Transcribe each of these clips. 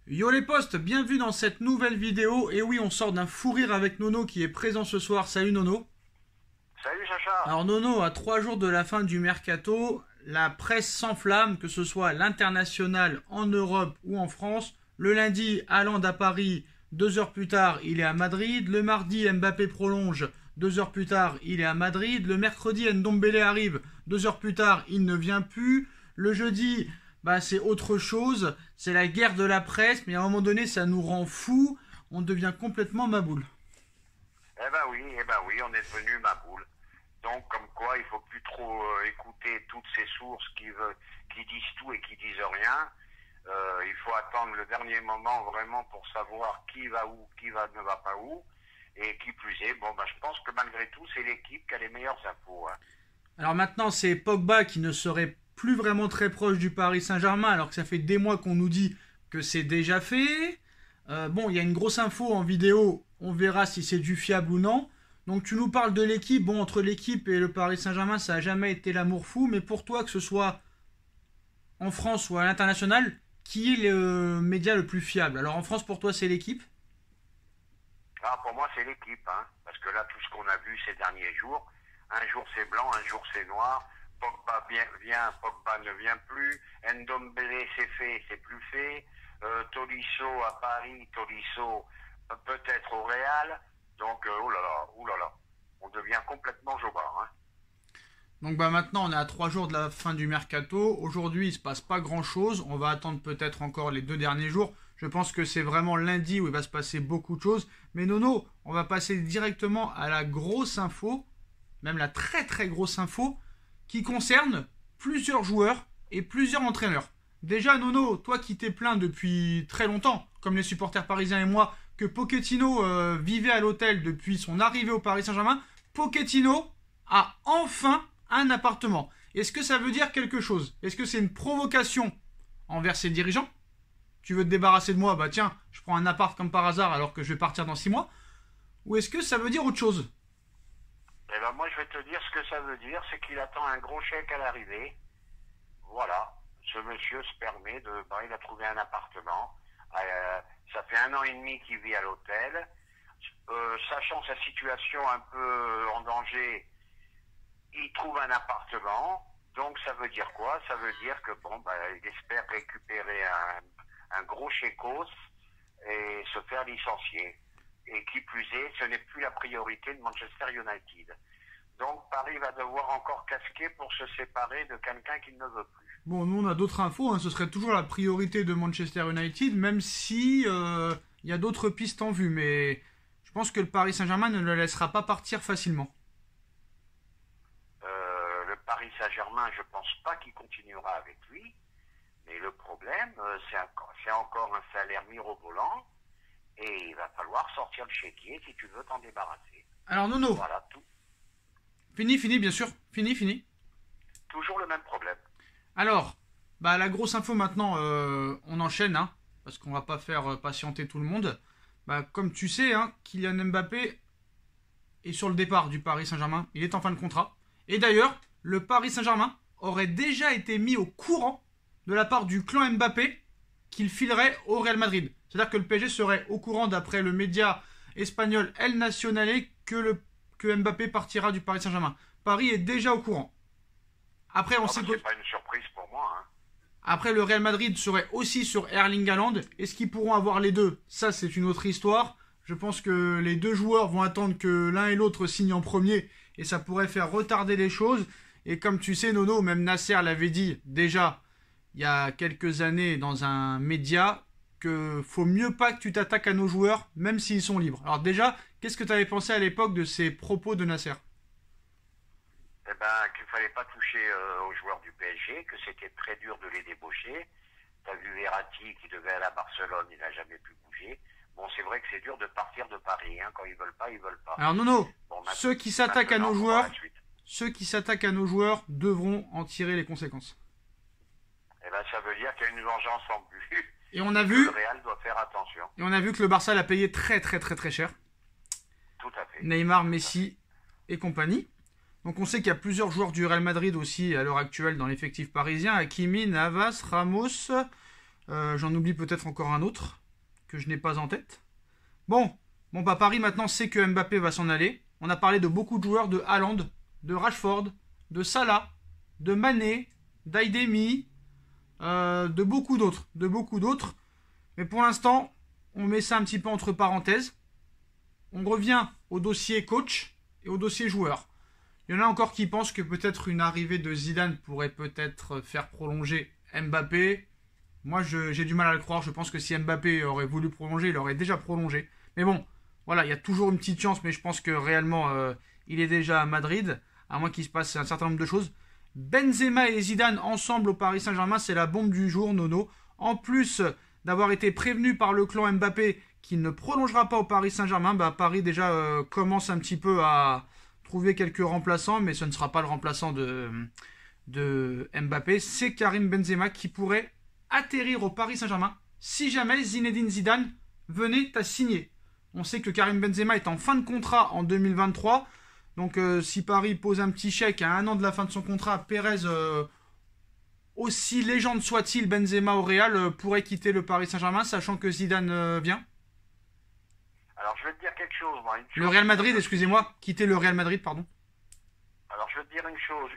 Yo les potes, bienvenue dans cette nouvelle vidéo. Et oui, on sort d'un fou rire avec Nono qui est présent ce soir. Salut Nono. Salut Chacha. Alors Nono, à 3 jours de la fin du mercato, la presse s'enflamme, que ce soit l'international en Europe ou en France. Le lundi, Haaland à Paris, 2 heures plus tard, il est à Madrid. Le mardi, Mbappé prolonge, 2 heures plus tard, il est à Madrid. Le mercredi, Ndombele arrive, 2 heures plus tard, il ne vient plus. Le jeudi, c'est autre chose, c'est la guerre de la presse, mais à un moment donné, ça nous rend fous, on devient complètement maboule. Eh ben oui, on est devenu ma boule. Donc comme quoi, il faut plus trop écouter toutes ces sources qui disent tout et qui disent rien. Il faut attendre le dernier moment vraiment pour savoir qui va où, ne va pas où. Et qui plus est, je pense que malgré tout, c'est l'équipe qui a les meilleures infos. Hein. Alors maintenant, c'est Pogba qui ne serait plus vraiment très proche du Paris Saint-Germain, alors que ça fait des mois qu'on nous dit que c'est déjà fait. Il y a une grosse info en vidéo, on verra si c'est du fiable ou non. Donc tu nous parles de l'équipe. Bon, entre l'équipe et le Paris Saint-Germain, ça n'a jamais été l'amour fou, mais pour toi, que ce soit en France ou à l'international, qui est le média le plus fiable? Alors en France, pour toi, c'est l'équipe? Ah, pour moi, c'est l'équipe, hein, parce que là, tout ce qu'on a vu ces derniers jours, un jour c'est blanc, un jour c'est noir. Pogba vient, Pogba ne vient plus. Ndombele c'est fait, c'est plus fait. Tolisso à Paris, Tolisso peut-être au Real. Donc, oh là là, on devient complètement jobard. Hein. Donc maintenant, on est à 3 jours de la fin du mercato. Aujourd'hui, il se passe pas grand-chose. On va attendre peut-être encore les 2 derniers jours. Je pense que c'est vraiment lundi où il va se passer beaucoup de choses. Mais Nono, on va passer directement à la grosse info, même la très très grosse info, qui concerne plusieurs joueurs et plusieurs entraîneurs. Déjà, Nono, toi qui t'es plaint depuis très longtemps, comme les supporters parisiens et moi, que Pochettino vivait à l'hôtel depuis son arrivée au Paris Saint-Germain, Pochettino a enfin un appartement. Est-ce que ça veut dire quelque chose? Est-ce que c'est une provocation envers ses dirigeants? Tu veux te débarrasser de moi? Bah tiens, je prends un appart comme par hasard alors que je vais partir dans 6 mois. Ou est-ce que ça veut dire autre chose? Eh ben moi, je vais te dire ce que ça veut dire, c'est qu'il attend un gros chèque à l'arrivée. Voilà, ce monsieur se permet il a trouvé un appartement. Ça fait 1 an et demi qu'il vit à l'hôtel. Sachant sa situation un peu en danger, il trouve un appartement. Donc ça veut dire quoi? Ça veut dire que il espère récupérer un gros chécos et se faire licencier. Et qui plus est, ce n'est plus la priorité de Manchester United. Donc Paris va devoir encore casquer pour se séparer de quelqu'un qu'il ne veut plus. Bon, nous on a d'autres infos, hein. Ce serait toujours la priorité de Manchester United, même si y a d'autres pistes en vue. Mais je pense que le Paris Saint-Germain ne le laissera pas partir facilement. Le Paris Saint-Germain, je pense pas qu'il continuera avec lui. Mais le problème, c'est encore un salaire mirobolant. Et il va falloir sortir le chéquier si tu veux t'en débarrasser. Alors Nono, voilà tout. Fini, bien sûr. Fini. Toujours le même problème. Alors, la grosse info maintenant, on enchaîne, hein, parce qu'on va pas faire patienter tout le monde. Comme tu sais, hein, Kylian Mbappé est sur le départ du Paris Saint-Germain. Il est en fin de contrat. Et d'ailleurs, le Paris Saint-Germain aurait déjà été mis au courant de la part du clan Mbappé qu'il filerait au Real Madrid. C'est-à-dire que le PSG serait au courant, d'après le média espagnol El Nacional, que Mbappé partira du Paris Saint-Germain. Paris est déjà au courant. Après, on sait que... C'est pas une surprise pour moi. Hein. Après, le Real Madrid serait aussi sur Erling Haaland. Est-ce qu'ils pourront avoir les deux? Ça, c'est une autre histoire. Je pense que les deux joueurs vont attendre que l'un et l'autre signent en premier. Et ça pourrait faire retarder les choses. Et comme tu sais, Nono, même Nasser l'avait dit déjà il y a quelques années dans un média, que faut mieux pas que tu t'attaques à nos joueurs, même s'ils sont libres. Alors déjà, qu'est-ce que tu avais pensé à l'époque de ces propos de Nasser? Qu'il fallait pas toucher aux joueurs du PSG, que c'était très dur de les débaucher. T'as vu Verratti qui devait aller à Barcelone, il n'a jamais pu bouger. Bon, c'est vrai que c'est dur de partir de Paris, hein. Quand ils veulent pas, ils veulent pas. Alors Nono, ceux qui s'attaquent à nos joueurs, devront en tirer les conséquences. Ça veut dire qu'il y a une vengeance en but. Et on a vu, le Real doit faire attention. Et on a vu que le Barça l'a payé très cher. Tout à fait. Neymar, Messi et compagnie. Donc on sait qu'il y a plusieurs joueurs du Real Madrid aussi à l'heure actuelle dans l'effectif parisien. Hakimi, Navas, Ramos, J'en oublie peut-être encore un autre que je n'ai pas en tête. Bon, bah Paris maintenant sait que Mbappé va s'en aller. On a parlé de beaucoup de joueurs, de Haaland, de Rashford, de Salah, de Mané, d'Aidemi, de beaucoup d'autres. Mais pour l'instant, on met ça un petit peu entre parenthèses. On revient au dossier coach et au dossier joueur. Il y en a encore qui pensent que peut-être une arrivée de Zidane pourrait peut-être faire prolonger Mbappé. Moi, j'ai du mal à le croire. Je pense que si Mbappé aurait voulu prolonger, il aurait déjà prolongé. Mais bon, voilà, il y a toujours une petite chance, mais je pense que réellement, il est déjà à Madrid, à moins qu'il se passe un certain nombre de choses. Benzema et Zidane ensemble au Paris Saint-Germain, c'est la bombe du jour, Nono. En plus d'avoir été prévenu par le clan Mbappé qu'il ne prolongera pas au Paris Saint-Germain, bah Paris déjà commence un petit peu à trouver quelques remplaçants, mais ce ne sera pas le remplaçant de Mbappé. C'est Karim Benzema qui pourrait atterrir au Paris Saint-Germain si jamais Zinedine Zidane venait à signer. On sait que Karim Benzema est en fin de contrat en 2023. Donc si Paris pose un petit chèque à 1 an de la fin de son contrat, Pérez, aussi légende soit-il, Benzema au Real, pourrait quitter le Paris Saint-Germain, sachant que Zidane vient. Alors je vais te dire quelque chose, moi. Le Real Madrid, excusez-moi, quitter le Real Madrid, pardon. Alors je vais te dire une chose.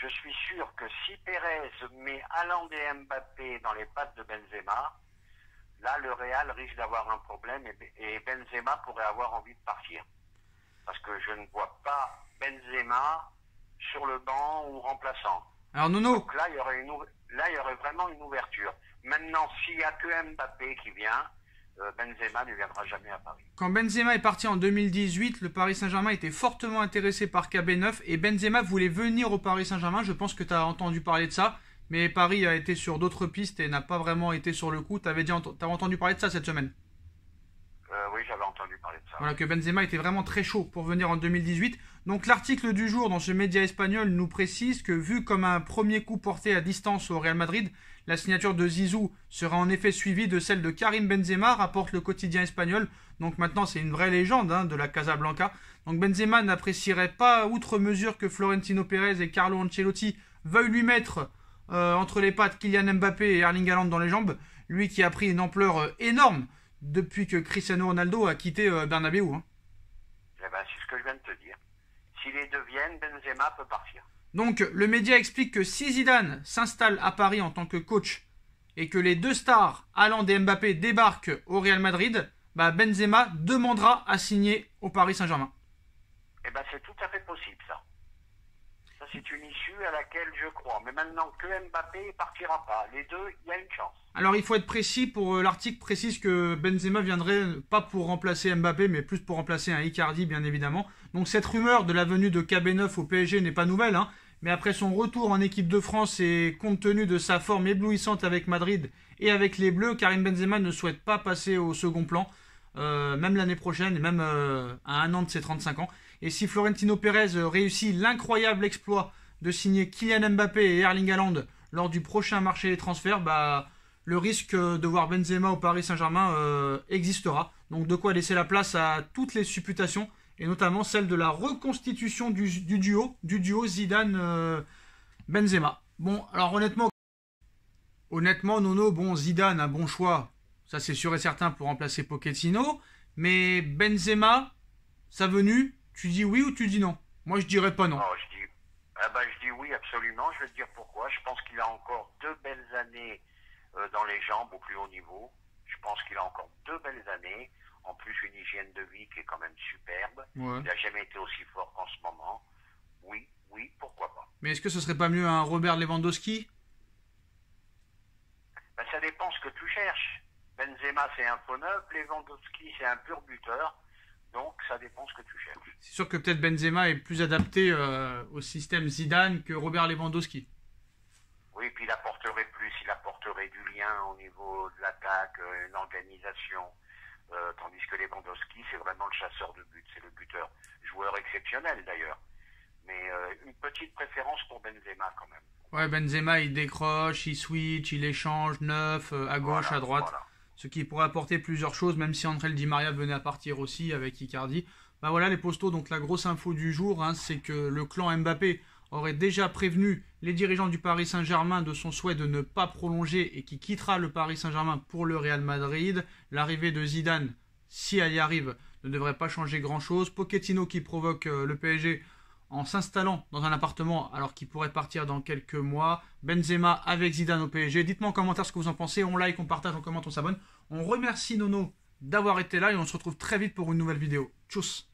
Je suis sûr que si Pérez met Haaland et Mbappé dans les pattes de Benzema, là le Real risque d'avoir un problème et Benzema pourrait avoir envie de partir. Parce que je ne vois pas Benzema sur le banc ou remplaçant. Alors Nono. Donc là, il y aurait vraiment une ouverture. Maintenant, s'il n'y a que Mbappé qui vient, Benzema ne viendra jamais à Paris. Quand Benzema est parti en 2018, le Paris Saint-Germain était fortement intéressé par KB9 et Benzema voulait venir au Paris Saint-Germain. Je pense que tu as entendu parler de ça, mais Paris a été sur d'autres pistes et n'a pas vraiment été sur le coup. T'as entendu parler de ça cette semaine? Oui, j'avais entendu parler de ça. Voilà, que Benzema était vraiment très chaud pour venir en 2018. Donc l'article du jour dans ce média espagnol nous précise que vu comme un premier coup porté à distance au Real Madrid, la signature de Zizou sera en effet suivie de celle de Karim Benzema, rapporte le quotidien espagnol. Donc maintenant c'est une vraie légende de la Casablanca. Donc Benzema n'apprécierait pas outre mesure que Florentino Pérez et Carlo Ancelotti veuillent lui mettre entre les pattes Kylian Mbappé et Erling Haaland dans les jambes. Lui qui a pris une ampleur énorme depuis que Cristiano Ronaldo a quitté Bernabéu. Eh ben, c'est ce que je viens de te dire. Si les deux viennent, Benzema peut partir. Donc, le média explique que si Zidane s'installe à Paris en tant que coach et que les deux stars, Haaland et Mbappé, débarquent au Real Madrid, bah Benzema demandera à signer au Paris Saint-Germain. Eh ben, c'est tout à fait possible, ça. Ça, c'est une issue à laquelle je crois. Mais maintenant que Mbappé ne partira pas, les deux, il y a une chance. Alors il faut être précis, pour l'article précise que Benzema viendrait pas pour remplacer Mbappé, mais plus pour remplacer un Icardi bien évidemment. Donc cette rumeur de la venue de KB9 au PSG n'est pas nouvelle, mais après son retour en équipe de France et compte tenu de sa forme éblouissante avec Madrid et avec les Bleus, Karim Benzema ne souhaite pas passer au second plan, même l'année prochaine et même à 1 an de ses 35 ans. Et si Florentino Pérez réussit l'incroyable exploit de signer Kylian Mbappé et Erling Haaland lors du prochain marché des transferts, bah le risque de voir Benzema au Paris Saint-Germain existera. Donc de quoi laisser la place à toutes les supputations, et notamment celle de la reconstitution du duo Zidane-Benzema. Bon, alors honnêtement, Nono, bon, Zidane, un bon choix, ça c'est sûr et certain pour remplacer Pochettino, mais Benzema, sa venue, tu dis oui ou tu dis non? Moi je dirais pas non. Oh, je dis oui absolument, je vais te dire pourquoi. Je pense qu'il a encore 2 belles années dans les jambes au plus haut niveau. Je pense qu'il a encore 2 belles années. En plus, une hygiène de vie qui est quand même superbe. Ouais. Il n'a jamais été aussi fort qu'en ce moment. Oui, pourquoi pas. Mais est-ce que ce serait pas mieux un Robert Lewandowski? Ben, ça dépend ce que tu cherches. Benzema, c'est un faux neuf. Lewandowski, c'est un pur buteur. Donc, ça dépend ce que tu cherches. C'est sûr que peut-être Benzema est plus adapté au système Zidane que Robert Lewandowski. Oui, puis il apporterait du lien au niveau de l'attaque, une organisation. Tandis que Lewandowski, c'est vraiment le chasseur de but, c'est le buteur. Joueur exceptionnel d'ailleurs. Mais une petite préférence pour Benzema quand même. Ouais, Benzema, il décroche, il switch, il échange, neuf, à gauche, à droite. Voilà. Ce qui pourrait apporter plusieurs choses, même si André Di Maria venait à partir aussi avec Icardi. Bah voilà les postos, donc la grosse info du jour, c'est que le clan Mbappé aurait déjà prévenu les dirigeants du Paris Saint-Germain de son souhait de ne pas prolonger et qui quittera le Paris Saint-Germain pour le Real Madrid. L'arrivée de Zidane, si elle y arrive, ne devrait pas changer grand-chose. Pochettino qui provoque le PSG en s'installant dans un appartement alors qu'il pourrait partir dans quelques mois. Benzema avec Zidane au PSG. Dites-moi en commentaire ce que vous en pensez. On like, on partage, on commente, on s'abonne. On remercie Nono d'avoir été là et on se retrouve très vite pour une nouvelle vidéo. Tchuss!